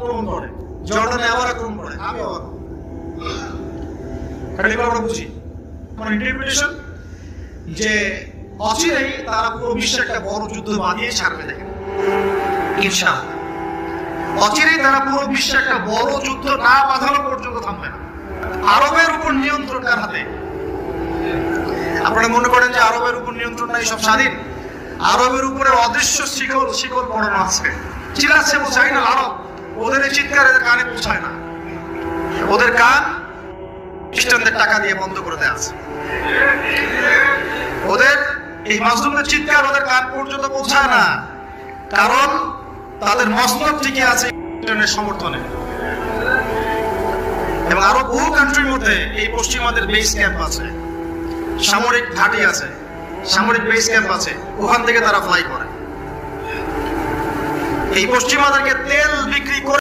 আক্রমণ করে, জর্ডানে আবার আক্রমণ করে। আমি অবাক আমরা বুঝি আমার ইন্টারপ্রিটেশন যে অচিরেই তারা পুরো বিশ্বে একটা বড় যুদ্ধ বাঁধিয়ে ছাড়বে। দেখেন ইনশাআল্লাহ অচিরেই তারা পুরো বিশ্বে একটা বড় যুদ্ধ না বাঁধানো পর্যন্ত থামবে না। আরবের উপর নিয়ন্ত্রণ কার হাতে? আপনারা মনে করেন যে আরবের উপর নিয়ন্ত্রণ নাই, সব স্বাধীন? আরবের উপরে অদৃশ্য শিকল পড়ানো আছে। চিল্লাচ্ছে বোঝায় না আরব, ওদের এই চিৎকার এদের কানে পৌঁছায় না। ওদের কান খ্রিস্টানদের টাকা দিয়ে বন্ধ করে দেওয়া আছে। ওদের এই মাজলুমদের চিৎকার ওদের কান পর্যন্ত পৌঁছায় না, কারণ তাদের মসনদ টিকে আছে ইন্টারনেট সমর্থনে। এবং আরো বহু কান্ট্রির মধ্যে এই পশ্চিমাদের বেস ক্যাম্প আছে, সামরিক ঘাঁটি আছে, সামরিক বেস ক্যাম্প আছে, ওখান থেকে তারা ফ্লাই করে। এই পশ্চিমাদেরকে তেল বিক্রি করে